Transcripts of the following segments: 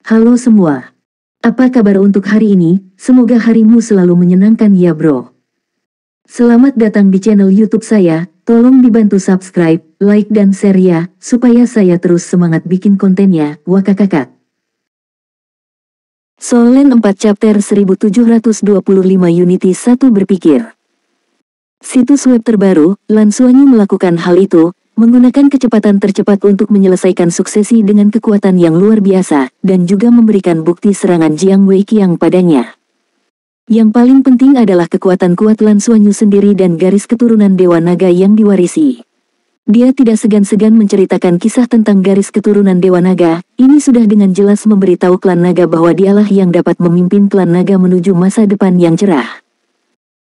Halo semua. Apa kabar untuk hari ini? Semoga harimu selalu menyenangkan ya bro. Selamat datang di channel YouTube saya. Tolong dibantu subscribe, like dan share ya, supaya saya terus semangat bikin kontennya. Wakakakak. Solen 4 chapter 1725 Unity 1 berpikir. Situs web terbaru, Lan Xuanyu melakukan hal itu, menggunakan kecepatan tercepat untuk menyelesaikan suksesi dengan kekuatan yang luar biasa, dan juga memberikan bukti serangan Jiang Weiqiang padanya. Yang paling penting adalah kekuatan kuat Lan Xuanyu sendiri dan garis keturunan Dewa Naga yang diwarisi. Dia tidak segan-segan menceritakan kisah tentang garis keturunan Dewa Naga, ini sudah dengan jelas memberitahu klan Naga bahwa dialah yang dapat memimpin klan Naga menuju masa depan yang cerah.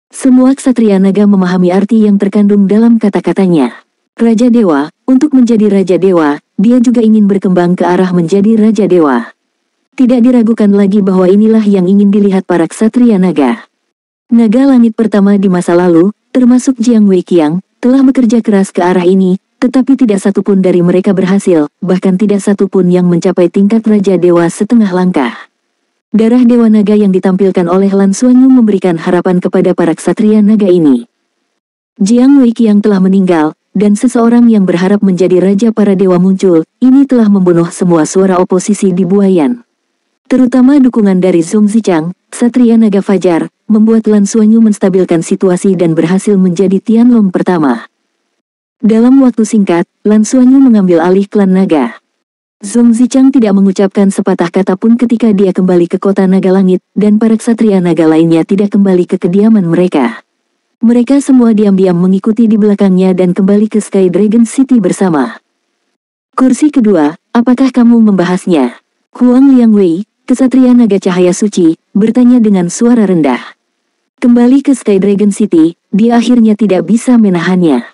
Semua ksatria Naga memahami arti yang terkandung dalam kata-katanya. Raja Dewa, untuk menjadi Raja Dewa, dia juga ingin berkembang ke arah menjadi Raja Dewa. Tidak diragukan lagi bahwa inilah yang ingin dilihat para ksatria Naga. Naga langit pertama di masa lalu, termasuk Jiang Weiqiang, telah bekerja keras ke arah ini, tetapi tidak satupun dari mereka berhasil, bahkan tidak satupun yang mencapai tingkat Raja Dewa setengah langkah. Darah Dewa Naga yang ditampilkan oleh Lan Xuanyu memberikan harapan kepada para ksatria Naga ini. Jiang Weiqiang telah meninggal, dan seseorang yang berharap menjadi raja para dewa muncul, ini telah membunuh semua suara oposisi di Buayan. Terutama dukungan dari Zhong Zichang, ksatria Naga Fajar, membuat Lan Xuanyu menstabilkan situasi dan berhasil menjadi Tianlong pertama. Dalam waktu singkat, Lan Xuanyu mengambil alih klan Naga. Zhong Zichang tidak mengucapkan sepatah kata pun ketika dia kembali ke kota Naga Langit, dan para ksatria Naga lainnya tidak kembali ke kediaman mereka. Mereka semua diam-diam mengikuti di belakangnya dan kembali ke Sky Dragon City bersama. Kursi kedua, apakah kamu membahasnya? Huang Liangwei, ksatria Naga Cahaya Suci, bertanya dengan suara rendah. Kembali ke Sky Dragon City, dia akhirnya tidak bisa menahannya.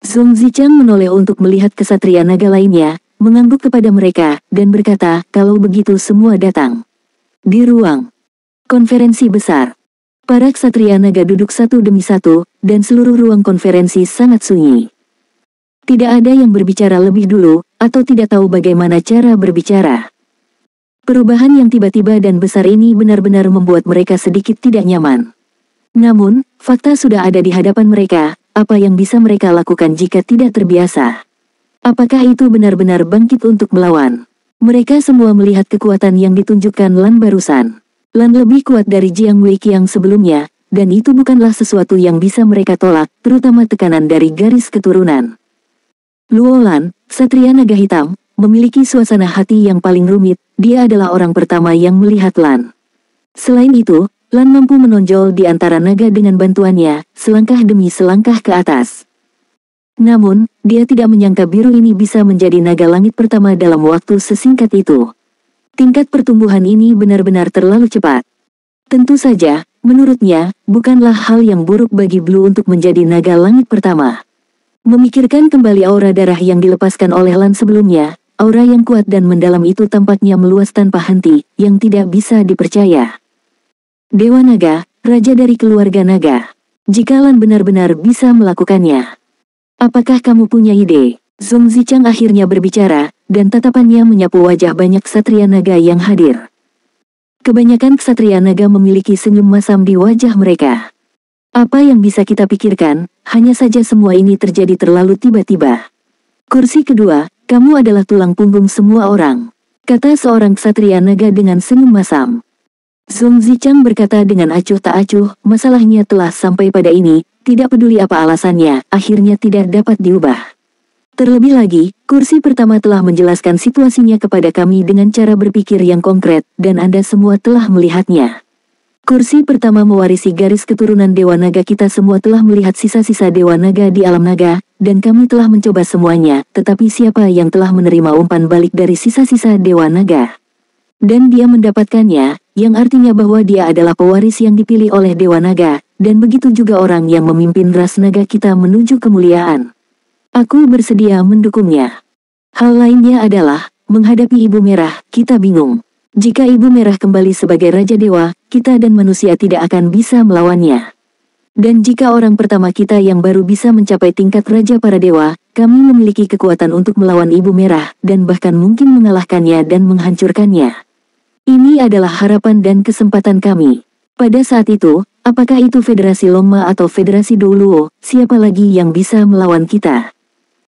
Zhong Zichang menoleh untuk melihat ksatria Naga lainnya, mengangguk kepada mereka, dan berkata, kalau begitu semua datang. Di ruang konferensi besar. Para ksatria Naga duduk satu demi satu, dan seluruh ruang konferensi sangat sunyi. Tidak ada yang berbicara lebih dulu, atau tidak tahu bagaimana cara berbicara. Perubahan yang tiba-tiba dan besar ini benar-benar membuat mereka sedikit tidak nyaman. Namun, fakta sudah ada di hadapan mereka, apa yang bisa mereka lakukan jika tidak terbiasa? Apakah itu benar-benar bangkit untuk melawan? Mereka semua melihat kekuatan yang ditunjukkan Lan barusan. Lan lebih kuat dari Jiang Weiqiang sebelumnya, dan itu bukanlah sesuatu yang bisa mereka tolak, terutama tekanan dari garis keturunan. Luo Lan, ksatria Naga Hitam, memiliki suasana hati yang paling rumit, dia adalah orang pertama yang melihat Lan. Selain itu, Lan mampu menonjol di antara naga dengan bantuannya, selangkah demi selangkah ke atas. Namun, dia tidak menyangka biru ini bisa menjadi naga langit pertama dalam waktu sesingkat itu. Tingkat pertumbuhan ini benar-benar terlalu cepat. Tentu saja, menurutnya, bukanlah hal yang buruk bagi Blue untuk menjadi naga langit pertama. Memikirkan kembali aura darah yang dilepaskan oleh Lan sebelumnya, aura yang kuat dan mendalam itu tampaknya meluas tanpa henti, yang tidak bisa dipercaya. Dewa Naga, raja dari keluarga naga. Jika Lan benar-benar bisa melakukannya. Apakah kamu punya ide? Zhong Zichang akhirnya berbicara, dan tatapannya menyapu wajah banyak ksatria naga yang hadir. Kebanyakan ksatria naga memiliki senyum masam di wajah mereka. Apa yang bisa kita pikirkan, hanya saja semua ini terjadi terlalu tiba-tiba. Kursi kedua, kamu adalah tulang punggung semua orang, kata seorang ksatria naga dengan senyum masam. Zhong Zichang berkata dengan acuh tak acuh, masalahnya telah sampai pada ini, tidak peduli apa alasannya, akhirnya tidak dapat diubah. Terlebih lagi, kursi pertama telah menjelaskan situasinya kepada kami dengan cara berpikir yang konkret, dan Anda semua telah melihatnya. Kursi pertama mewarisi garis keturunan Dewa Naga, kita semua telah melihat sisa-sisa Dewa Naga di alam naga, dan kami telah mencoba semuanya, tetapi siapa yang telah menerima umpan balik dari sisa-sisa Dewa Naga? Dan dia mendapatkannya, yang artinya bahwa dia adalah pewaris yang dipilih oleh Dewa Naga, dan begitu juga orang yang memimpin ras naga kita menuju kemuliaan. Aku bersedia mendukungnya. Hal lainnya adalah, menghadapi Ibu Merah, kita bingung. Jika Ibu Merah kembali sebagai Raja Dewa, kita dan manusia tidak akan bisa melawannya. Dan jika orang pertama kita yang baru bisa mencapai tingkat Raja para Dewa, kami memiliki kekuatan untuk melawan Ibu Merah, dan bahkan mungkin mengalahkannya dan menghancurkannya. Ini adalah harapan dan kesempatan kami. Pada saat itu, apakah itu Federasi Longma atau Federasi Douluo, siapa lagi yang bisa melawan kita?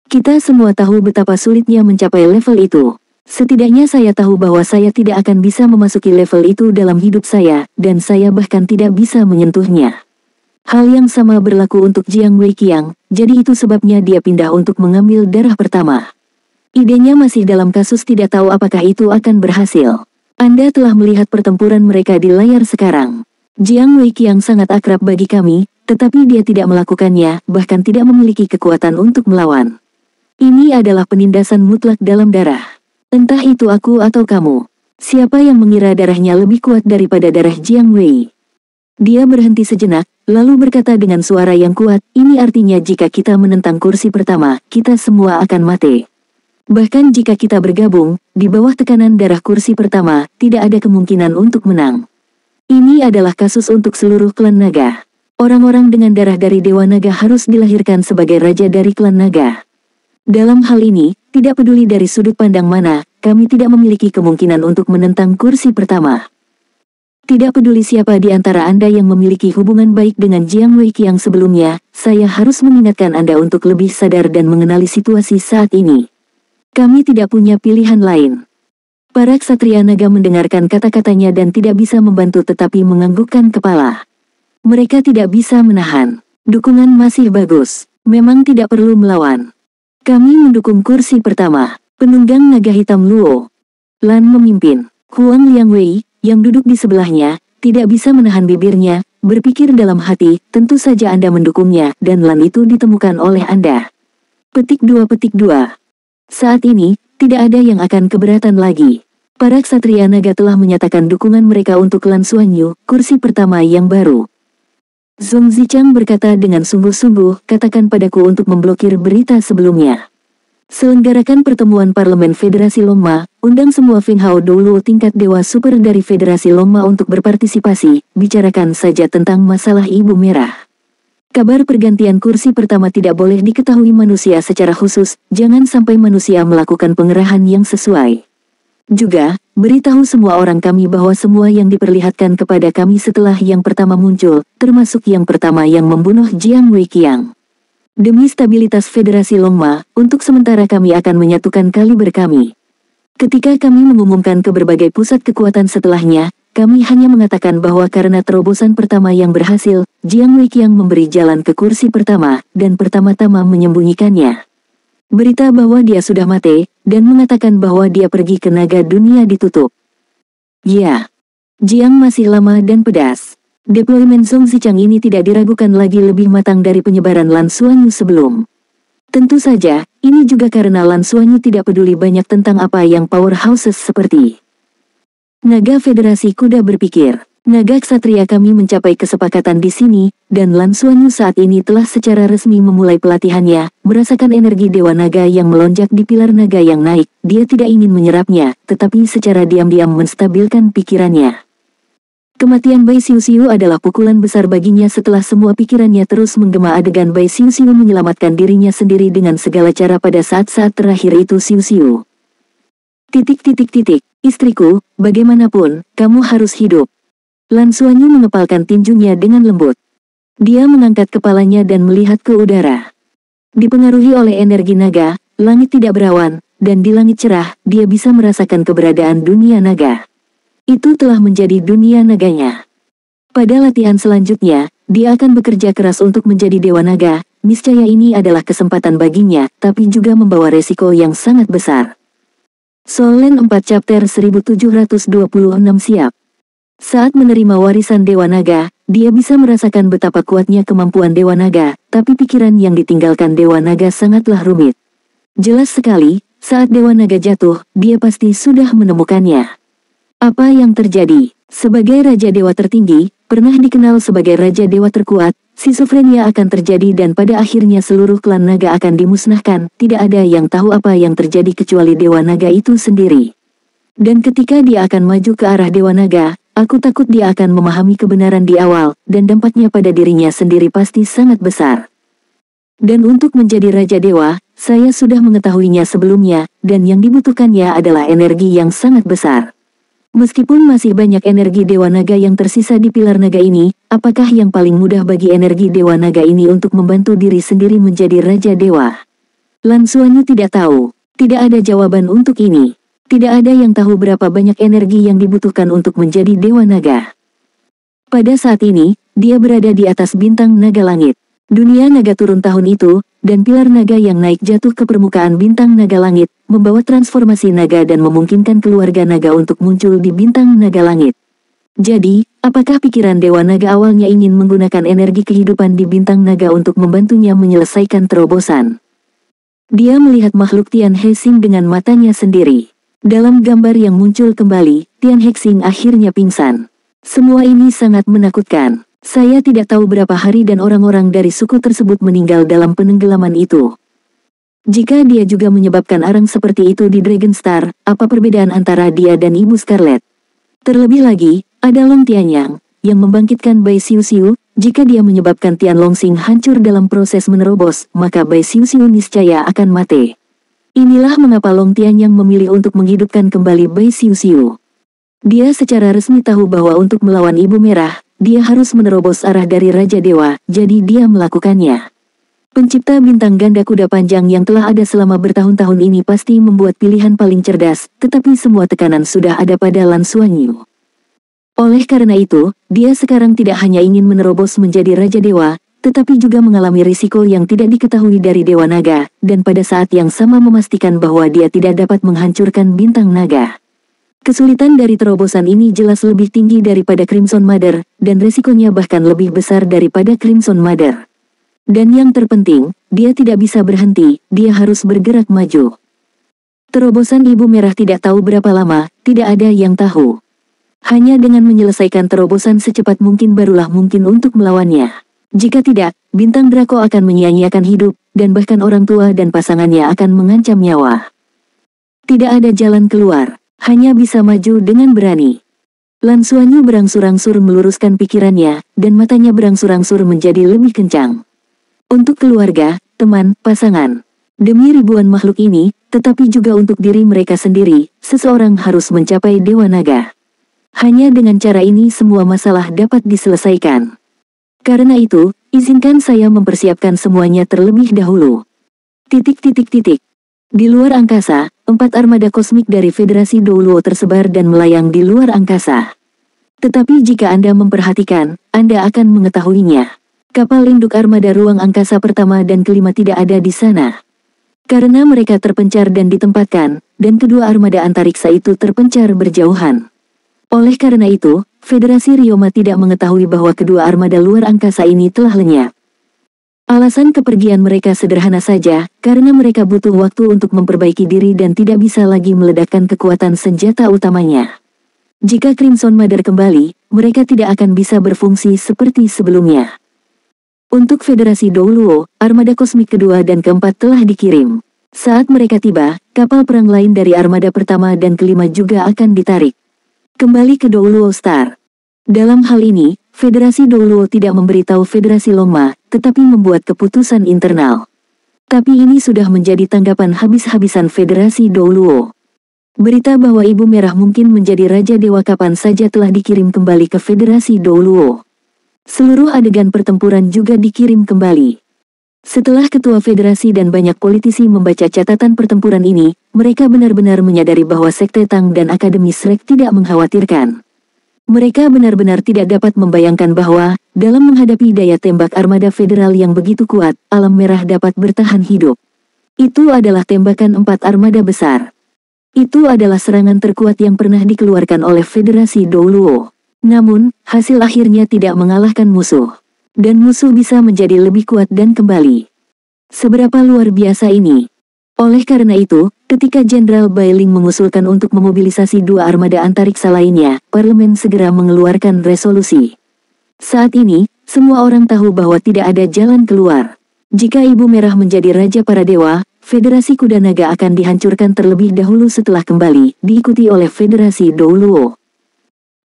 Kita semua tahu betapa sulitnya mencapai level itu. Setidaknya saya tahu bahwa saya tidak akan bisa memasuki level itu dalam hidup saya, dan saya bahkan tidak bisa menyentuhnya. Hal yang sama berlaku untuk Jiang Weiqiang, jadi itu sebabnya dia pindah untuk mengambil darah pertama. Idenya masih dalam kasus tidak tahu apakah itu akan berhasil. Anda telah melihat pertempuran mereka di layar sekarang. Jiang Weiqiang sangat akrab bagi kami, tetapi dia tidak melakukannya, bahkan tidak memiliki kekuatan untuk melawan. Ini adalah penindasan mutlak dalam darah. Entah itu aku atau kamu. Siapa yang mengira darahnya lebih kuat daripada darah Jiang Wei? Dia berhenti sejenak, lalu berkata dengan suara yang kuat, ini artinya jika kita menentang kursi pertama, kita semua akan mati. Bahkan jika kita bergabung, di bawah tekanan darah kursi pertama, tidak ada kemungkinan untuk menang. Ini adalah kasus untuk seluruh klan naga. Orang-orang dengan darah dari Dewa Naga harus dilahirkan sebagai raja dari klan naga. Dalam hal ini, tidak peduli dari sudut pandang mana, kami tidak memiliki kemungkinan untuk menentang kursi pertama. Tidak peduli siapa di antara Anda yang memiliki hubungan baik dengan Jiang Weiqiang sebelumnya, saya harus mengingatkan Anda untuk lebih sadar dan mengenali situasi saat ini. Kami tidak punya pilihan lain. Para ksatria naga mendengarkan kata-katanya dan tidak bisa membantu tetapi menganggukkan kepala. Mereka tidak bisa menahan. Dukungan masih bagus. Memang tidak perlu melawan. Kami mendukung kursi pertama. Penunggang naga hitam Luo Lan memimpin. Huang Liangwei, yang duduk di sebelahnya, tidak bisa menahan bibirnya, berpikir dalam hati, tentu saja Anda mendukungnya, dan Lan itu ditemukan oleh Anda. Petik 2. Saat ini, tidak ada yang akan keberatan lagi. Para ksatria naga telah menyatakan dukungan mereka untuk Lan Xuanyu, kursi pertama yang baru. Zhong Zichang berkata dengan sungguh-sungguh, katakan padaku untuk memblokir berita sebelumnya. Selenggarakan pertemuan Parlemen Federasi Longma, undang semua Finghao Douluo tingkat Dewa Super dari Federasi Longma untuk berpartisipasi, bicarakan saja tentang masalah Ibu Merah. Kabar pergantian kursi pertama tidak boleh diketahui manusia secara khusus, jangan sampai manusia melakukan pengerahan yang sesuai. Juga, beritahu semua orang kami bahwa semua yang diperlihatkan kepada kami setelah yang pertama muncul, termasuk yang pertama yang membunuh Jiang Weiqiang. Demi stabilitas Federasi Longma, untuk sementara kami akan menyatukan kaliber kami. Ketika kami mengumumkan ke berbagai pusat kekuatan setelahnya, kami hanya mengatakan bahwa karena terobosan pertama yang berhasil, Jiang Weiqiang memberi jalan ke kursi pertama, dan pertama-tama menyembunyikannya. Berita bahwa dia sudah mati, dan mengatakan bahwa dia pergi ke naga dunia ditutup. Ya, Jiang masih lama dan pedas. Deployment Zhong Zichang ini tidak diragukan lagi lebih matang dari penyebaran Lan Xuanyu sebelum. Tentu saja, ini juga karena Lan Xuanyu tidak peduli banyak tentang apa yang powerhouses seperti Naga Federasi Kuda berpikir. Naga ksatria kami mencapai kesepakatan di sini, dan Lan Xuanyu saat ini telah secara resmi memulai pelatihannya, merasakan energi Dewa Naga yang melonjak di pilar naga yang naik, dia tidak ingin menyerapnya, tetapi secara diam-diam menstabilkan pikirannya. Kematian Bai Xiuxiu adalah pukulan besar baginya setelah semua pikirannya terus menggema adegan Bai Xiuxiu menyelamatkan dirinya sendiri dengan segala cara pada saat-saat terakhir itu Xiuxiu. Istriku, bagaimanapun, kamu harus hidup. Lan Xuanyu mengepalkan tinjunya dengan lembut. Dia mengangkat kepalanya dan melihat ke udara. Dipengaruhi oleh energi naga, langit tidak berawan, dan di langit cerah, dia bisa merasakan keberadaan dunia naga. Itu telah menjadi dunia naganya. Pada latihan selanjutnya, dia akan bekerja keras untuk menjadi Dewa Naga, niscaya ini adalah kesempatan baginya, tapi juga membawa resiko yang sangat besar. Soul Land 4 Chapter 1726 siap. Saat menerima warisan Dewa Naga, dia bisa merasakan betapa kuatnya kemampuan Dewa Naga, tapi pikiran yang ditinggalkan Dewa Naga sangatlah rumit. Jelas sekali, saat Dewa Naga jatuh, dia pasti sudah menemukannya. Apa yang terjadi? Sebagai Raja Dewa tertinggi, pernah dikenal sebagai Raja Dewa terkuat, skizofrenia akan terjadi dan pada akhirnya seluruh klan naga akan dimusnahkan, tidak ada yang tahu apa yang terjadi kecuali Dewa Naga itu sendiri. Dan ketika dia akan maju ke arah Dewa Naga, aku takut dia akan memahami kebenaran di awal, dan dampaknya pada dirinya sendiri pasti sangat besar. Dan untuk menjadi Raja Dewa, saya sudah mengetahuinya sebelumnya, dan yang dibutuhkannya adalah energi yang sangat besar. Meskipun masih banyak energi Dewa Naga yang tersisa di pilar naga ini, apakah yang paling mudah bagi energi Dewa Naga ini untuk membantu diri sendiri menjadi Raja Dewa? Lan Xuanyu tidak tahu. Tidak ada jawaban untuk ini. Tidak ada yang tahu berapa banyak energi yang dibutuhkan untuk menjadi Dewa Naga. Pada saat ini, dia berada di atas bintang naga langit. Dunia naga turun tahun itu, dan pilar naga yang naik jatuh ke permukaan bintang naga langit, membawa transformasi naga dan memungkinkan keluarga naga untuk muncul di bintang naga langit. Jadi, apakah pikiran Dewa Naga awalnya ingin menggunakan energi kehidupan di bintang naga untuk membantunya menyelesaikan terobosan? Dia melihat makhluk Tian Hexing dengan matanya sendiri. Dalam gambar yang muncul kembali, Tian Hexing akhirnya pingsan. Semua ini sangat menakutkan. Saya tidak tahu berapa hari dan orang-orang dari suku tersebut meninggal dalam penenggelaman itu. Jika dia juga menyebabkan arang seperti itu di Dragon Star, apa perbedaan antara dia dan Ibu Scarlet? Terlebih lagi, ada Long Tianyang, yang membangkitkan Bai Xiuxiu. Jika dia menyebabkan Tian Longsing hancur dalam proses menerobos, maka Bai Xiuxiu niscaya akan mati. Inilah mengapa Long Tianyang memilih untuk menghidupkan kembali Bai Xiuxiu. Dia secara resmi tahu bahwa untuk melawan Ibu Merah, dia harus menerobos arah dari Raja Dewa, jadi dia melakukannya. Pencipta bintang ganda kuda panjang yang telah ada selama bertahun-tahun ini pasti membuat pilihan paling cerdas, tetapi semua tekanan sudah ada pada Lan Xuanyu. Oleh karena itu, dia sekarang tidak hanya ingin menerobos menjadi Raja Dewa, tetapi juga mengalami risiko yang tidak diketahui dari Dewa Naga, dan pada saat yang sama memastikan bahwa dia tidak dapat menghancurkan bintang naga. Kesulitan dari terobosan ini jelas lebih tinggi daripada Crimson Mother, dan resikonya bahkan lebih besar daripada Crimson Mother. Dan yang terpenting, dia tidak bisa berhenti, dia harus bergerak maju. Terobosan Ibu Merah tidak tahu berapa lama, tidak ada yang tahu. Hanya dengan menyelesaikan terobosan secepat mungkin barulah mungkin untuk melawannya. Jika tidak, bintang Draco akan menyia-nyiakan hidup, dan bahkan orang tua dan pasangannya akan mengancam nyawa. Tidak ada jalan keluar. Hanya bisa maju dengan berani. Lan Xuanyu berangsur-angsur meluruskan pikirannya, dan matanya berangsur-angsur menjadi lebih kencang. Untuk keluarga, teman, pasangan. Demi ribuan makhluk ini, tetapi juga untuk diri mereka sendiri, seseorang harus mencapai Dewa Naga. Hanya dengan cara ini semua masalah dapat diselesaikan. Karena itu, izinkan saya mempersiapkan semuanya terlebih dahulu. Di luar angkasa, 4 armada kosmik dari Federasi Douluo tersebar dan melayang di luar angkasa. Tetapi jika Anda memperhatikan, Anda akan mengetahuinya. Kapal induk armada ruang angkasa pertama dan kelima tidak ada di sana. Karena mereka terpencar dan ditempatkan, dan kedua armada antariksa itu terpencar berjauhan. Oleh karena itu, Federasi Ryoma tidak mengetahui bahwa kedua armada luar angkasa ini telah lenyap. Alasan kepergian mereka sederhana saja, karena mereka butuh waktu untuk memperbaiki diri dan tidak bisa lagi meledakkan kekuatan senjata utamanya. Jika Crimson Mother kembali, mereka tidak akan bisa berfungsi seperti sebelumnya. Untuk Federasi Douluo, armada kosmik kedua dan keempat telah dikirim. Saat mereka tiba, kapal perang lain dari armada pertama dan kelima juga akan ditarik kembali ke Douluo Star. Dalam hal ini, Federasi Douluo tidak memberitahu Federasi Longma, tetapi membuat keputusan internal. Tapi ini sudah menjadi tanggapan habis-habisan Federasi Douluo. Berita bahwa Ibu Merah mungkin menjadi Raja Dewa kapan saja telah dikirim kembali ke Federasi Douluo. Seluruh adegan pertempuran juga dikirim kembali. Setelah ketua federasi dan banyak politisi membaca catatan pertempuran ini, mereka benar-benar menyadari bahwa Sekte Tang dan Akademi Shrek tidak mengkhawatirkan. Mereka benar-benar tidak dapat membayangkan bahwa, dalam menghadapi daya tembak armada federal yang begitu kuat, Alam Merah dapat bertahan hidup. Itu adalah tembakan 4 armada besar. Itu adalah serangan terkuat yang pernah dikeluarkan oleh Federasi Douluo. Namun, hasil akhirnya tidak mengalahkan musuh. Dan musuh bisa menjadi lebih kuat dan kembali. Seberapa luar biasa ini? Oleh karena itu, ketika Jenderal Bailing mengusulkan untuk memobilisasi 2 armada antariksa lainnya, parlemen segera mengeluarkan resolusi. Saat ini, semua orang tahu bahwa tidak ada jalan keluar. Jika Ibu Merah menjadi Raja para Dewa, Federasi Kuda Naga akan dihancurkan terlebih dahulu setelah kembali, diikuti oleh Federasi Douluo.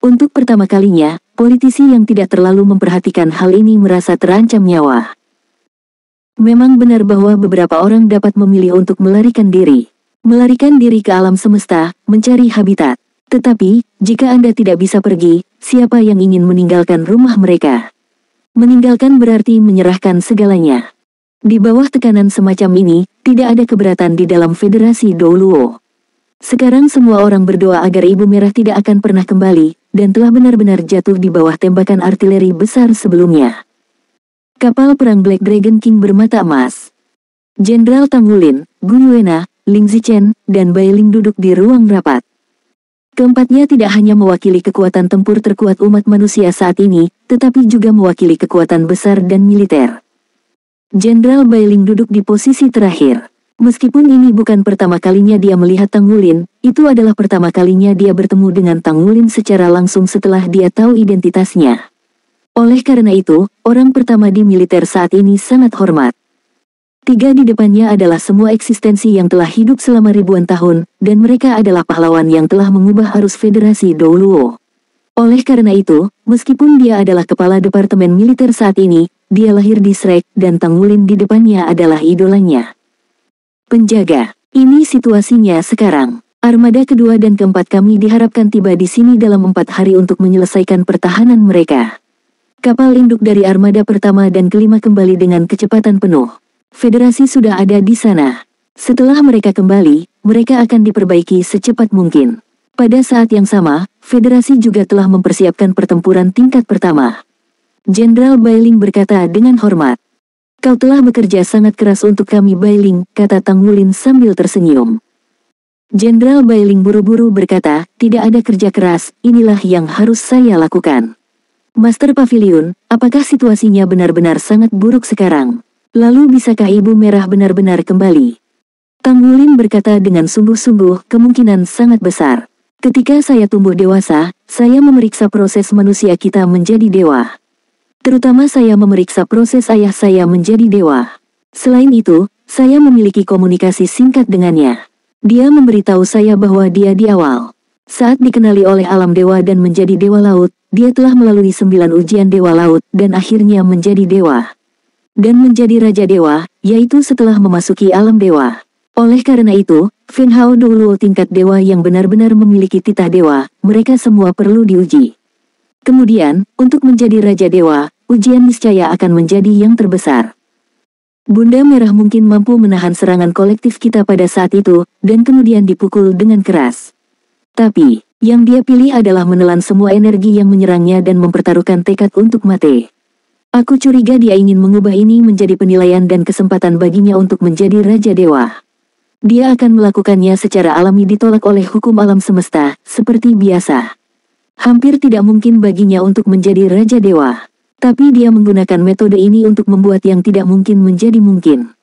Untuk pertama kalinya, politisi yang tidak terlalu memperhatikan hal ini merasa terancam nyawa. Memang benar bahwa beberapa orang dapat memilih untuk melarikan diri. Melarikan diri ke alam semesta, mencari habitat. Tetapi, jika Anda tidak bisa pergi, siapa yang ingin meninggalkan rumah mereka? Meninggalkan berarti menyerahkan segalanya. Di bawah tekanan semacam ini, tidak ada keberatan di dalam Federasi Douluo. Sekarang semua orang berdoa agar Ibu Merah tidak akan pernah kembali, dan telah benar-benar jatuh di bawah tembakan artileri besar sebelumnya. Kapal perang Black Dragon King bermata emas. Jenderal Tang Wulin, Gu Yuena, Ling Zichen, dan Bai Ling duduk di ruang rapat. Keempatnya tidak hanya mewakili kekuatan tempur terkuat umat manusia saat ini, tetapi juga mewakili kekuatan besar dan militer. Jenderal Bai Ling duduk di posisi terakhir. Meskipun ini bukan pertama kalinya dia melihat Tang Wulin, itu adalah pertama kalinya dia bertemu dengan Tang Wulin secara langsung setelah dia tahu identitasnya. Oleh karena itu, orang pertama di militer saat ini sangat hormat. Tiga di depannya adalah semua eksistensi yang telah hidup selama ribuan tahun, dan mereka adalah pahlawan yang telah mengubah arus Federasi Douluo. Oleh karena itu, meskipun dia adalah kepala departemen militer saat ini, dia lahir di Shrek, dan Tang Wulin di depannya adalah idolanya. Penjaga, ini situasinya sekarang. Armada kedua dan keempat kami diharapkan tiba di sini dalam 4 hari untuk menyelesaikan pertahanan mereka. Kapal induk dari armada pertama dan kelima kembali dengan kecepatan penuh. Federasi sudah ada di sana. Setelah mereka kembali, mereka akan diperbaiki secepat mungkin. Pada saat yang sama, Federasi juga telah mempersiapkan pertempuran tingkat pertama. Jenderal Bai Ling berkata dengan hormat. Kau telah bekerja sangat keras untuk kami Bai Ling, kata Tang Wulin sambil tersenyum. Jenderal Bai Ling buru-buru berkata, tidak ada kerja keras, inilah yang harus saya lakukan. Master Pavilion, apakah situasinya benar-benar sangat buruk sekarang? Lalu bisakah Ibu Merah benar-benar kembali? Tang Wulin berkata dengan sungguh-sungguh, kemungkinan sangat besar. Ketika saya tumbuh dewasa, saya memeriksa proses manusia kita menjadi dewa. Terutama saya memeriksa proses ayah saya menjadi dewa. Selain itu, saya memiliki komunikasi singkat dengannya. Dia memberitahu saya bahwa dia di awal. Saat dikenali oleh alam dewa dan menjadi dewa laut, dia telah melalui 9 ujian dewa laut dan akhirnya menjadi dewa. Dan menjadi raja dewa, yaitu setelah memasuki alam dewa. Oleh karena itu, Feng Hao Douluo tingkat dewa yang benar-benar memiliki titah dewa, mereka semua perlu diuji. Kemudian, untuk menjadi Raja Dewa, ujian niscaya akan menjadi yang terbesar. Bunda Merah mungkin mampu menahan serangan kolektif kita pada saat itu, dan kemudian dipukul dengan keras. Tapi, yang dia pilih adalah menelan semua energi yang menyerangnya dan mempertaruhkan tekad untuk mati. Aku curiga dia ingin mengubah ini menjadi penilaian dan kesempatan baginya untuk menjadi Raja Dewa. Dia akan melakukannya secara alami ditolak oleh hukum alam semesta, seperti biasa. Hampir tidak mungkin baginya untuk menjadi Raja Dewa. Tapi dia menggunakan metode ini untuk membuat yang tidak mungkin menjadi mungkin.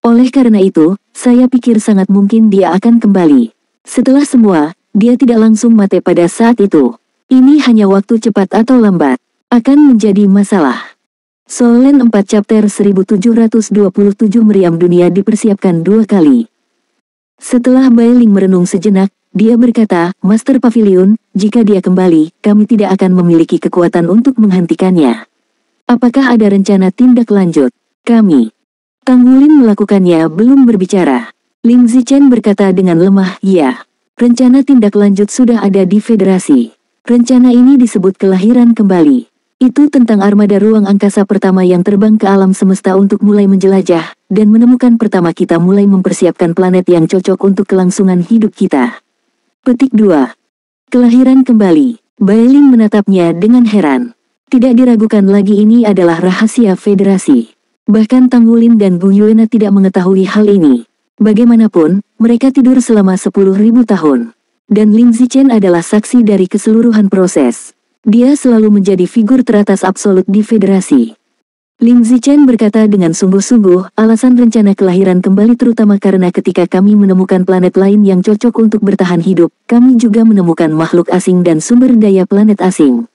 Oleh karena itu, saya pikir sangat mungkin dia akan kembali. Setelah semua, dia tidak langsung mati pada saat itu. Ini hanya waktu cepat atau lambat. Akan menjadi masalah. Solen 4 chapter 1727 meriam dunia dipersiapkan 2 kali. Setelah Bai Ling merenung sejenak, dia berkata, Master Pavilion, jika dia kembali, kami tidak akan memiliki kekuatan untuk menghentikannya. Apakah ada rencana tindak lanjut? Kami. Tang Wulin melakukannya belum berbicara. Ling Zichen berkata dengan lemah, ya. Rencana tindak lanjut sudah ada di Federasi. Rencana ini disebut kelahiran kembali. Itu tentang armada ruang angkasa pertama yang terbang ke alam semesta untuk mulai menjelajah, dan menemukan pertama kita mulai mempersiapkan planet yang cocok untuk kelangsungan hidup kita. Petik 2. Kelahiran kembali. Bai Ling menatapnya dengan heran. Tidak diragukan lagi ini adalah rahasia Federasi. Bahkan Tang Wulin dan Gu Yuena tidak mengetahui hal ini. Bagaimanapun, mereka tidur selama 10.000 tahun. Dan Ling Zichen adalah saksi dari keseluruhan proses. Dia selalu menjadi figur teratas absolut di Federasi. Ling Zichen berkata dengan sungguh-sungguh, alasan rencana kelahiran kembali terutama karena ketika kami menemukan planet lain yang cocok untuk bertahan hidup, kami juga menemukan makhluk asing dan sumber daya planet asing.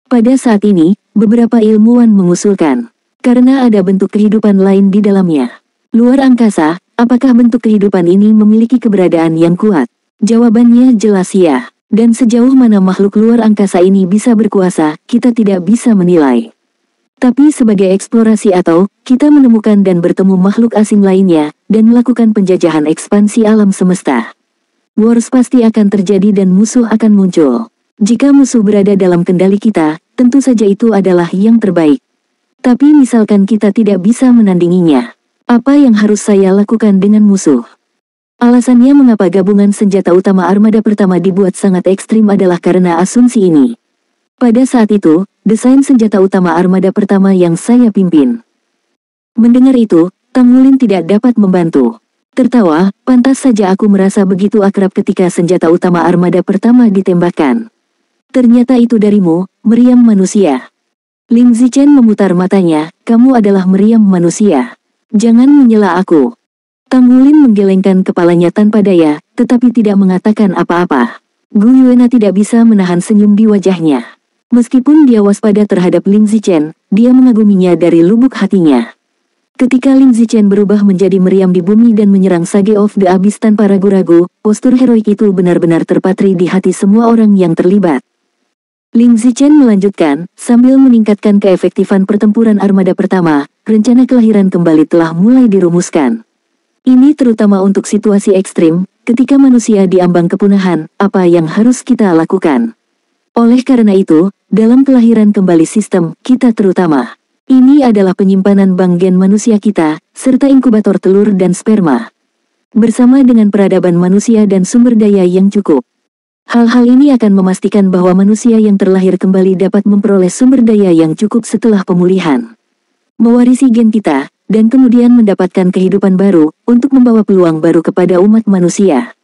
Pada saat ini, beberapa ilmuwan mengusulkan, karena ada bentuk kehidupan lain di dalamnya. Luar angkasa, apakah bentuk kehidupan ini memiliki keberadaan yang kuat? Jawabannya jelas ya. Dan sejauh mana makhluk luar angkasa ini bisa berkuasa, kita tidak bisa menilai. Tapi sebagai eksplorasi atau, kita menemukan dan bertemu makhluk asing lainnya, dan melakukan penjajahan ekspansi alam semesta. Wars pasti akan terjadi dan musuh akan muncul. Jika musuh berada dalam kendali kita, tentu saja itu adalah yang terbaik. Tapi misalkan kita tidak bisa menandinginya, apa yang harus saya lakukan dengan musuh? Alasannya mengapa gabungan senjata utama armada pertama dibuat sangat ekstrim adalah karena asumsi ini. Pada saat itu, desain senjata utama armada pertama yang saya pimpin. Mendengar itu, Tang Wulin tidak dapat membantu. Tertawa, pantas saja aku merasa begitu akrab ketika senjata utama armada pertama ditembakkan. Ternyata itu darimu, meriam manusia. Ling Zichen memutar matanya, kamu adalah meriam manusia. Jangan menyela aku. Tang Wulin menggelengkan kepalanya tanpa daya, tetapi tidak mengatakan apa-apa. Gu Yuena tidak bisa menahan senyum di wajahnya. Meskipun dia waspada terhadap Ling Zichen, dia mengaguminya dari lubuk hatinya. Ketika Ling Zichen berubah menjadi meriam di bumi dan menyerang Sage of the Abyss tanpa ragu-ragu, postur heroik itu benar-benar terpatri di hati semua orang yang terlibat. Ling Zichen melanjutkan, sambil meningkatkan keefektifan pertempuran armada pertama, rencana kelahiran kembali telah mulai dirumuskan. Ini terutama untuk situasi ekstrim, ketika manusia diambang kepunahan, apa yang harus kita lakukan? Oleh karena itu, dalam kelahiran kembali sistem, kita terutama. Ini adalah penyimpanan bank gen manusia kita, serta inkubator telur dan sperma. Bersama dengan peradaban manusia dan sumber daya yang cukup. Hal-hal ini akan memastikan bahwa manusia yang terlahir kembali dapat memperoleh sumber daya yang cukup setelah pemulihan. Mewarisi gen kita, dan kemudian mendapatkan kehidupan baru, untuk membawa peluang baru kepada umat manusia.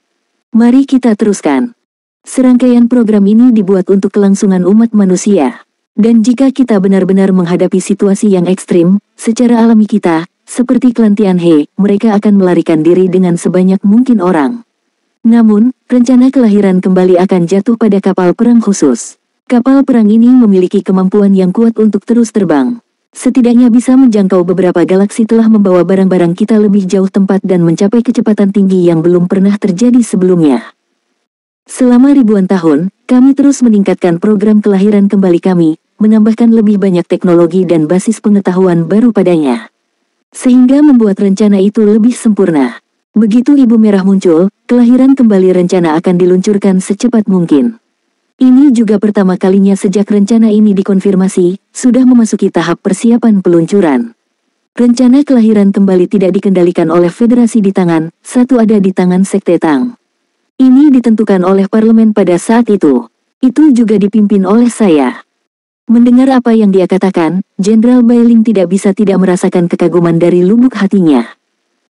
Mari kita teruskan. Serangkaian program ini dibuat untuk kelangsungan umat manusia. Dan jika kita benar-benar menghadapi situasi yang ekstrim, secara alami kita, seperti klan Tianhe, mereka akan melarikan diri dengan sebanyak mungkin orang. Namun, rencana kelahiran kembali akan jatuh pada kapal perang khusus. Kapal perang ini memiliki kemampuan yang kuat untuk terus terbang. Setidaknya bisa menjangkau beberapa galaksi, telah membawa barang-barang kita lebih jauh tempat dan mencapai kecepatan tinggi yang belum pernah terjadi sebelumnya. Selama ribuan tahun, kami terus meningkatkan program kelahiran kembali kami, menambahkan lebih banyak teknologi dan basis pengetahuan baru padanya. Sehingga membuat rencana itu lebih sempurna. Begitu Ibu Merah muncul, kelahiran kembali rencana akan diluncurkan secepat mungkin. Ini juga pertama kalinya sejak rencana ini dikonfirmasi, sudah memasuki tahap persiapan peluncuran. Rencana kelahiran kembali tidak dikendalikan oleh federasi di tangan, satu ada di tangan Sekte Tang. Ini ditentukan oleh parlemen pada saat itu. Itu juga dipimpin oleh saya. Mendengar apa yang dia katakan, Jenderal Bailing tidak bisa tidak merasakan kekaguman dari lubuk hatinya.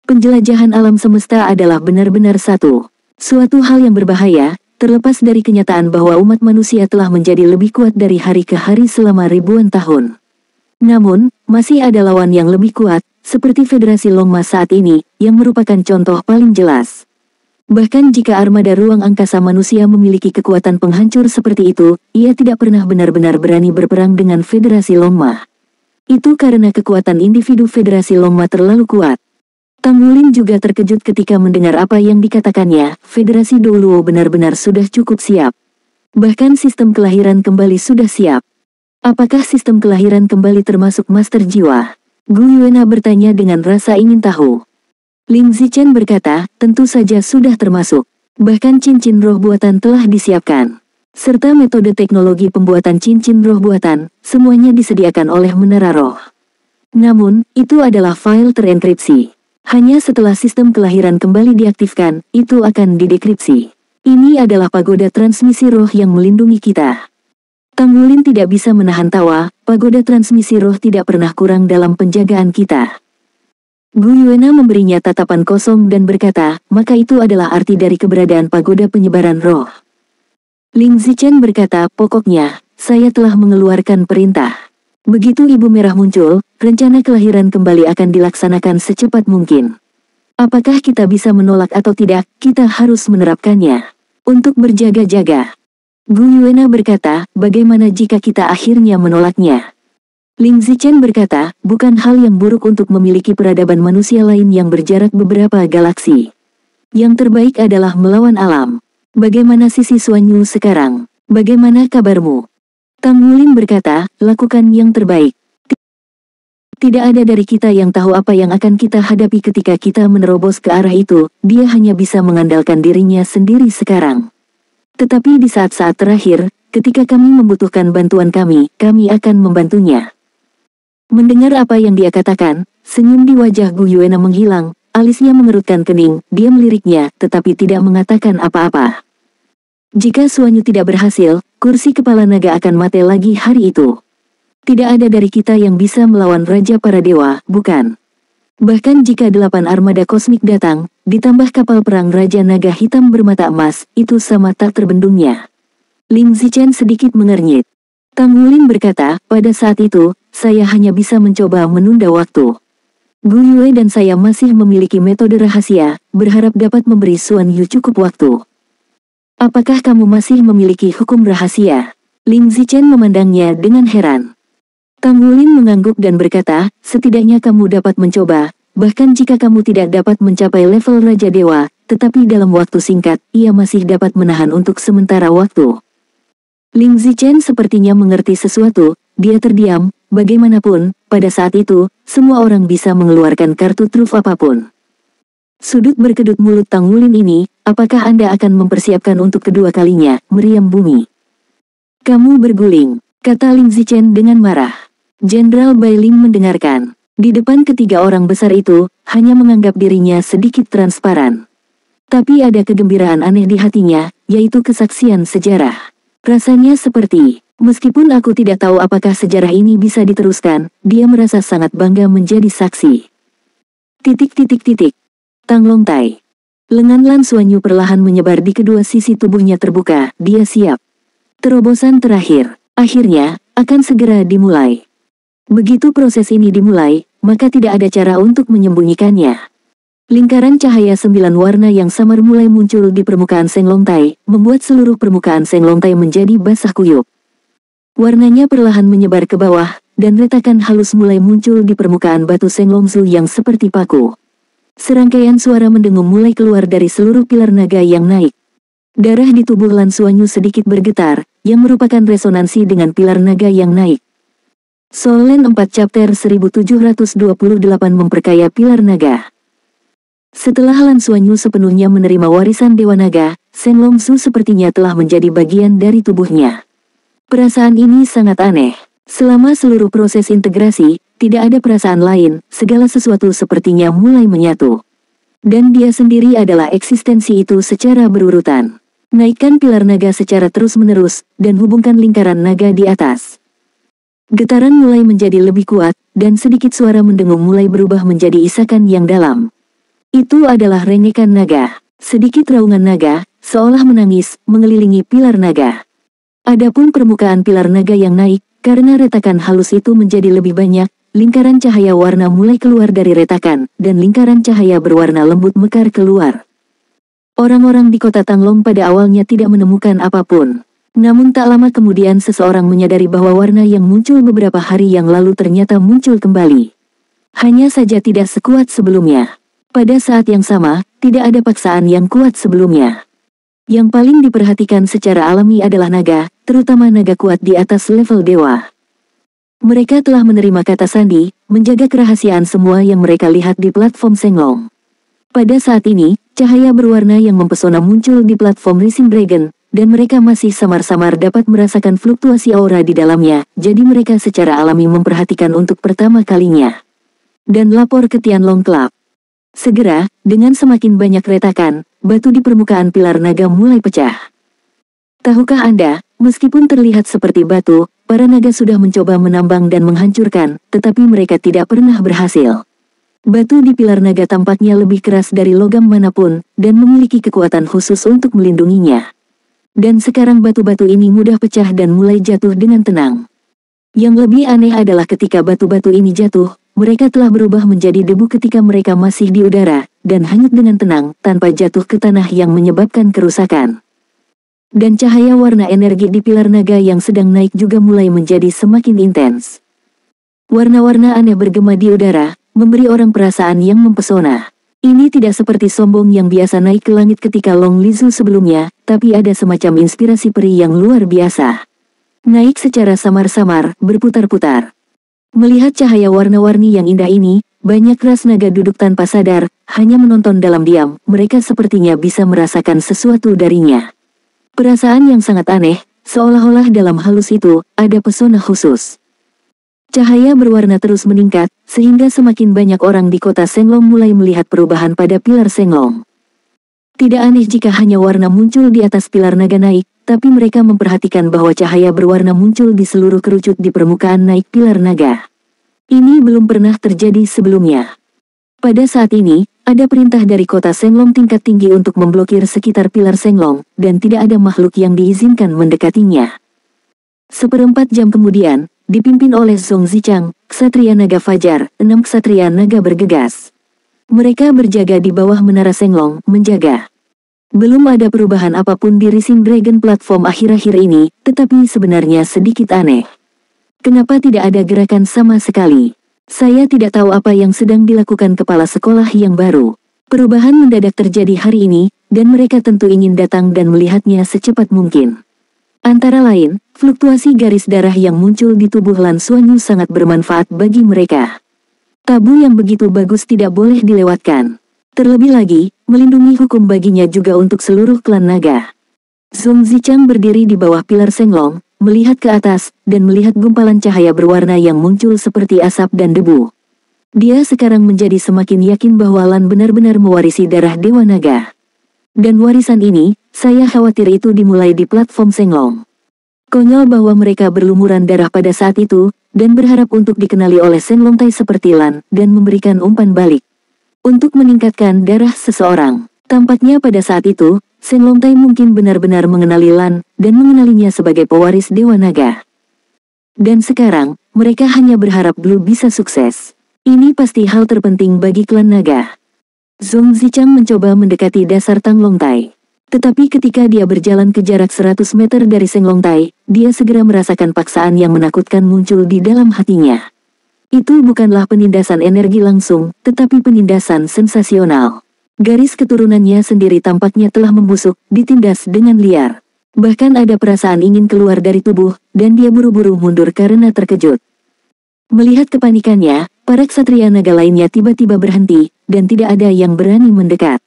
Penjelajahan alam semesta adalah benar-benar suatu hal yang berbahaya, terlepas dari kenyataan bahwa umat manusia telah menjadi lebih kuat dari hari ke hari selama ribuan tahun. Namun, masih ada lawan yang lebih kuat, seperti Federasi Longma saat ini, yang merupakan contoh paling jelas. Bahkan jika armada ruang angkasa manusia memiliki kekuatan penghancur seperti itu, ia tidak pernah benar-benar berani berperang dengan Federasi Longma. Itu karena kekuatan individu Federasi Longma terlalu kuat. Tang Wulin juga terkejut ketika mendengar apa yang dikatakannya, Federasi Douluo benar-benar sudah cukup siap. Bahkan sistem kelahiran kembali sudah siap. Apakah sistem kelahiran kembali termasuk Master Jiwa? Gu Yuena bertanya dengan rasa ingin tahu. Ling Zichen berkata, tentu saja sudah termasuk. Bahkan cincin roh buatan telah disiapkan. Serta metode teknologi pembuatan cincin roh buatan, semuanya disediakan oleh Menara Roh. Namun, itu adalah file terenkripsi. Hanya setelah sistem kelahiran kembali diaktifkan, itu akan didekripsi. Ini adalah pagoda transmisi roh yang melindungi kita. Tang Wulin tidak bisa menahan tawa, pagoda transmisi roh tidak pernah kurang dalam penjagaan kita. Gu Yuena memberinya tatapan kosong dan berkata, maka itu adalah arti dari keberadaan pagoda penyebaran roh. Ling Zichen berkata, pokoknya, saya telah mengeluarkan perintah. Begitu Ibu Merah muncul, rencana kelahiran kembali akan dilaksanakan secepat mungkin. Apakah kita bisa menolak atau tidak, kita harus menerapkannya. Untuk berjaga-jaga. Gu Yuena berkata, bagaimana jika kita akhirnya menolaknya? Ling Zichen berkata, bukan hal yang buruk untuk memiliki peradaban manusia lain yang berjarak beberapa galaksi. Yang terbaik adalah melawan alam. Bagaimana sisi Suanyu sekarang? Bagaimana kabarmu? Tang Wulin berkata, lakukan yang terbaik. Tidak ada dari kita yang tahu apa yang akan kita hadapi ketika kita menerobos ke arah itu, dia hanya bisa mengandalkan dirinya sendiri sekarang. Tetapi di saat-saat terakhir, ketika kami membutuhkan bantuan kami akan membantunya. Mendengar apa yang dia katakan, senyum di wajah Gu Yuena menghilang, alisnya mengerutkan kening, dia meliriknya, tetapi tidak mengatakan apa-apa. Jika Suanyu tidak berhasil, kursi kepala naga akan mati lagi hari itu. Tidak ada dari kita yang bisa melawan Raja para Dewa, bukan? Bahkan jika 8 armada kosmik datang, ditambah kapal perang Raja Naga Hitam bermata emas, itu sama tak terbendungnya. Ling Zichen sedikit mengernyit. Tang Wulin berkata, pada saat itu, saya hanya bisa mencoba menunda waktu. Gu Yue dan saya masih memiliki metode rahasia, berharap dapat memberi Suanyu cukup waktu. Apakah kamu masih memiliki hukum rahasia? Ling Zichen memandangnya dengan heran. Tang Wulin mengangguk dan berkata, setidaknya kamu dapat mencoba, bahkan jika kamu tidak dapat mencapai level Raja Dewa, tetapi dalam waktu singkat, ia masih dapat menahan untuk sementara waktu. Ling Zichen sepertinya mengerti sesuatu, dia terdiam, bagaimanapun, pada saat itu, semua orang bisa mengeluarkan kartu truf apapun. Sudut berkedut mulut Tang Wulin ini, apakah Anda akan mempersiapkan untuk kedua kalinya, meriam bumi? Kamu berguling, kata Ling Zichen dengan marah. Jenderal Bailing mendengarkan. Di depan ketiga orang besar itu, hanya menganggap dirinya sedikit transparan. Tapi ada kegembiraan aneh di hatinya, yaitu kesaksian sejarah. Rasanya seperti, meskipun aku tidak tahu apakah sejarah ini bisa diteruskan, dia merasa sangat bangga menjadi saksi. Tang Longtai. Lengan Lan Suanyu perlahan menyebar di kedua sisi tubuhnya terbuka, dia siap. Terobosan terakhir, akhirnya, akan segera dimulai. Begitu proses ini dimulai, maka tidak ada cara untuk menyembunyikannya. Lingkaran cahaya 9 warna yang samar mulai muncul di permukaan Seng Longtai, membuat seluruh permukaan Seng Longtai menjadi basah kuyup. Warnanya perlahan menyebar ke bawah, dan retakan halus mulai muncul di permukaan batu Seng Longzu yang seperti paku. Serangkaian suara mendengung mulai keluar dari seluruh pilar naga yang naik. Darah di tubuh Lan Suanyu sedikit bergetar, yang merupakan resonansi dengan pilar naga yang naik. Soul Land 4 Chapter 1728 memperkaya pilar naga. Setelah Lan Suanyu sepenuhnya menerima warisan Dewa Naga, Seng Longzu sepertinya telah menjadi bagian dari tubuhnya. Perasaan ini sangat aneh. Selama seluruh proses integrasi, tidak ada perasaan lain, segala sesuatu sepertinya mulai menyatu. Dan dia sendiri adalah eksistensi itu secara berurutan. Naikkan pilar naga secara terus-menerus, dan hubungkan lingkaran naga di atas. Getaran mulai menjadi lebih kuat, dan sedikit suara mendengung mulai berubah menjadi isakan yang dalam. Itu adalah rengekan naga. Sedikit raungan naga, seolah menangis, mengelilingi pilar naga. Adapun permukaan pilar naga yang naik, karena retakan halus itu menjadi lebih banyak, lingkaran cahaya warna mulai keluar dari retakan, dan lingkaran cahaya berwarna lembut mekar keluar. Orang-orang di kota Tanglong pada awalnya tidak menemukan apapun. Namun tak lama kemudian seseorang menyadari bahwa warna yang muncul beberapa hari yang lalu ternyata muncul kembali. Hanya saja tidak sekuat sebelumnya. Pada saat yang sama, tidak ada paksaan yang kuat sebelumnya. Yang paling diperhatikan secara alami adalah naga, terutama naga kuat di atas level dewa. Mereka telah menerima kata sandi, menjaga kerahasiaan semua yang mereka lihat di platform Senglong. Pada saat ini, cahaya berwarna yang mempesona muncul di platform Rising Dragon, dan mereka masih samar-samar dapat merasakan fluktuasi aura di dalamnya, jadi mereka secara alami memperhatikan untuk pertama kalinya. Dan lapor ke Tianlong Club. Segera, dengan semakin banyak retakan, batu di permukaan pilar naga mulai pecah. Tahukah Anda, meskipun terlihat seperti batu, para naga sudah mencoba menambang dan menghancurkan, tetapi mereka tidak pernah berhasil. Batu di pilar naga tampaknya lebih keras dari logam manapun, dan memiliki kekuatan khusus untuk melindunginya. Dan sekarang batu-batu ini mudah pecah dan mulai jatuh dengan tenang. Yang lebih aneh adalah ketika batu-batu ini jatuh, mereka telah berubah menjadi debu ketika mereka masih di udara, dan hanyut dengan tenang, tanpa jatuh ke tanah yang menyebabkan kerusakan. Dan cahaya warna energi di pilar naga yang sedang naik juga mulai menjadi semakin intens. Warna-warna aneh bergema di udara, memberi orang perasaan yang mempesona. Ini tidak seperti sombong yang biasa naik ke langit ketika Long Lizu sebelumnya, tapi ada semacam inspirasi peri yang luar biasa. Naik secara samar-samar, berputar-putar. Melihat cahaya warna-warni yang indah ini, banyak ras naga duduk tanpa sadar, hanya menonton dalam diam. Mereka sepertinya bisa merasakan sesuatu darinya. Perasaan yang sangat aneh, seolah-olah dalam halus itu, ada pesona khusus. Cahaya berwarna terus meningkat, sehingga semakin banyak orang di kota Senglong mulai melihat perubahan pada pilar Senglong. Tidak aneh jika hanya warna muncul di atas pilar naga naik, tapi mereka memperhatikan bahwa cahaya berwarna muncul di seluruh kerucut di permukaan naik pilar naga. Ini belum pernah terjadi sebelumnya. Pada saat ini, ada perintah dari kota Senglong tingkat tinggi untuk memblokir sekitar pilar Senglong, dan tidak ada makhluk yang diizinkan mendekatinya. Seperempat jam kemudian, dipimpin oleh Zhong Zichang, Ksatria Naga Fajar, 6 Ksatria Naga bergegas. Mereka berjaga di bawah menara Senglong, menjaga. Belum ada perubahan apapun di Rising Dragon platform akhir-akhir ini, tetapi sebenarnya sedikit aneh. Kenapa tidak ada gerakan sama sekali? Saya tidak tahu apa yang sedang dilakukan kepala sekolah yang baru. Perubahan mendadak terjadi hari ini, dan mereka tentu ingin datang dan melihatnya secepat mungkin. Antara lain, fluktuasi garis darah yang muncul di tubuh Lan Xuanyu sangat bermanfaat bagi mereka. Tabu yang begitu bagus tidak boleh dilewatkan. Terlebih lagi, melindungi hukum baginya juga untuk seluruh klan naga. Zhong Zichang berdiri di bawah pilar Senglong, melihat ke atas, dan melihat gumpalan cahaya berwarna yang muncul seperti asap dan debu. Dia sekarang menjadi semakin yakin bahwa Lan benar-benar mewarisi darah Dewa Naga. Dan warisan ini, saya khawatir itu dimulai di platform Senglong. Konyol bahwa mereka berlumuran darah pada saat itu, dan berharap untuk dikenali oleh Senglong Tai seperti Lan, dan memberikan umpan balik. Untuk meningkatkan darah seseorang. Tampaknya pada saat itu, Senglong Tai mungkin benar-benar mengenali Lan, dan mengenalinya sebagai pewaris Dewa Naga. Dan sekarang, mereka hanya berharap Blue bisa sukses. Ini pasti hal terpenting bagi klan naga. Zhong Zichang mencoba mendekati dasar Tanglong Tai. Tetapi ketika dia berjalan ke jarak 100 meter dari Senglong Tai, dia segera merasakan paksaan yang menakutkan muncul di dalam hatinya. Itu bukanlah penindasan energi langsung, tetapi penindasan sensasional. Garis keturunannya sendiri tampaknya telah membusuk, ditindas dengan liar. Bahkan ada perasaan ingin keluar dari tubuh, dan dia buru-buru mundur karena terkejut. Melihat kepanikannya, para ksatria naga lainnya tiba-tiba berhenti, dan tidak ada yang berani mendekat.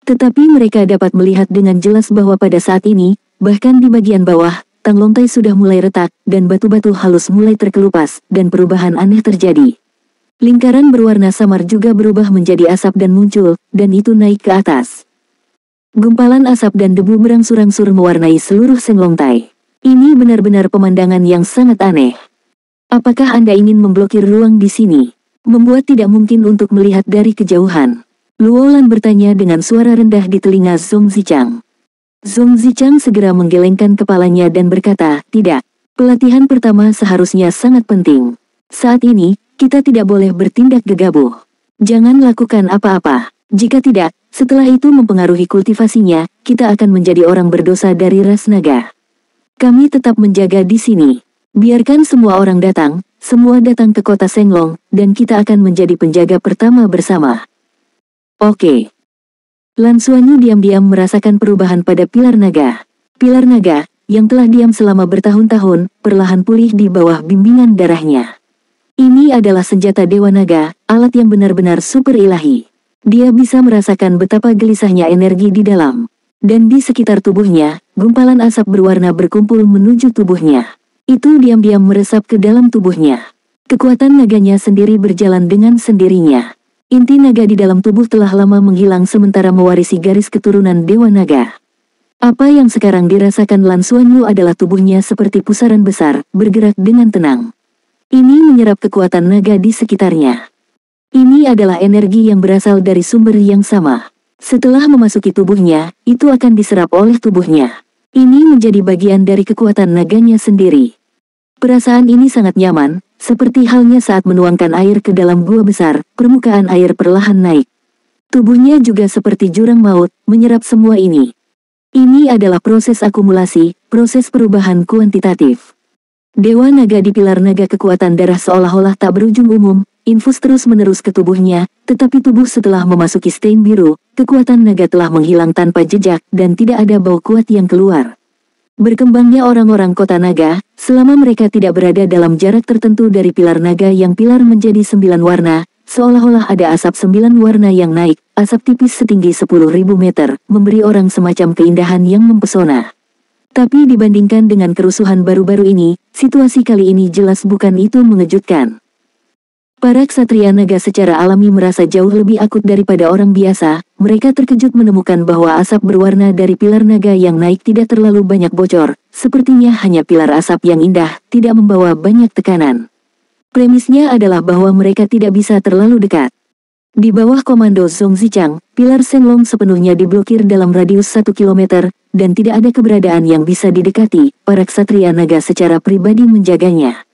Tetapi mereka dapat melihat dengan jelas bahwa pada saat ini, bahkan di bagian bawah, Tanglong Tai sudah mulai retak, dan batu-batu halus mulai terkelupas, dan perubahan aneh terjadi. Lingkaran berwarna samar juga berubah menjadi asap dan muncul, dan itu naik ke atas. Gumpalan asap dan debu berangsur-angsur mewarnai seluruh Senglong Tai. Ini benar-benar pemandangan yang sangat aneh. Apakah Anda ingin memblokir ruang di sini? Membuat tidak mungkin untuk melihat dari kejauhan. Luo Lan bertanya dengan suara rendah di telinga Zhong Zichang. Zhong Zichang segera menggelengkan kepalanya dan berkata, tidak. Pelatihan pertama seharusnya sangat penting. Saat ini, kita tidak boleh bertindak gegabah. Jangan lakukan apa-apa. Jika tidak, setelah itu mempengaruhi kultivasinya, kita akan menjadi orang berdosa dari ras naga. Kami tetap menjaga di sini. Biarkan semua orang datang, semua datang ke kota Senglong, dan kita akan menjadi penjaga pertama bersama. Oke. Lan Xuanyu diam-diam merasakan perubahan pada pilar naga. Pilar naga, yang telah diam selama bertahun-tahun, perlahan pulih di bawah bimbingan darahnya. Ini adalah senjata Dewa Naga, alat yang benar-benar super ilahi. Dia bisa merasakan betapa gelisahnya energi di dalam. Dan di sekitar tubuhnya, gumpalan asap berwarna berkumpul menuju tubuhnya. Itu diam-diam meresap ke dalam tubuhnya. Kekuatan naganya sendiri berjalan dengan sendirinya. Inti naga di dalam tubuh telah lama menghilang sementara mewarisi garis keturunan Dewa Naga. Apa yang sekarang dirasakan Lan Xuanyu adalah tubuhnya seperti pusaran besar, bergerak dengan tenang. Ini menyerap kekuatan naga di sekitarnya. Ini adalah energi yang berasal dari sumber yang sama. Setelah memasuki tubuhnya, itu akan diserap oleh tubuhnya. Ini menjadi bagian dari kekuatan naganya sendiri. Perasaan ini sangat nyaman, seperti halnya saat menuangkan air ke dalam gua besar, permukaan air perlahan naik. Tubuhnya juga seperti jurang maut, menyerap semua ini. Ini adalah proses akumulasi, proses perubahan kuantitatif. Dewa Naga di pilar naga kekuatan darah seolah-olah tak berujung umum, infus terus-menerus ke tubuhnya, tetapi tubuh setelah memasuki stain biru, kekuatan naga telah menghilang tanpa jejak dan tidak ada bau kuat yang keluar. Berkembangnya orang-orang kota naga, selama mereka tidak berada dalam jarak tertentu dari pilar naga yang pilar menjadi 9 warna, seolah-olah ada asap 9 warna yang naik, asap tipis setinggi 10.000 meter, memberi orang semacam keindahan yang mempesona. Tapi dibandingkan dengan kerusuhan baru-baru ini, situasi kali ini jelas bukan itu mengejutkan. Para ksatria naga secara alami merasa jauh lebih akut daripada orang biasa. Mereka terkejut menemukan bahwa asap berwarna dari pilar naga yang naik tidak terlalu banyak bocor. Sepertinya hanya pilar asap yang indah, tidak membawa banyak tekanan. Premisnya adalah bahwa mereka tidak bisa terlalu dekat. Di bawah komando Zhong Zichang, pilar Shenlong sepenuhnya diblokir dalam radius 1 km, dan tidak ada keberadaan yang bisa didekati. Para ksatria naga secara pribadi menjaganya.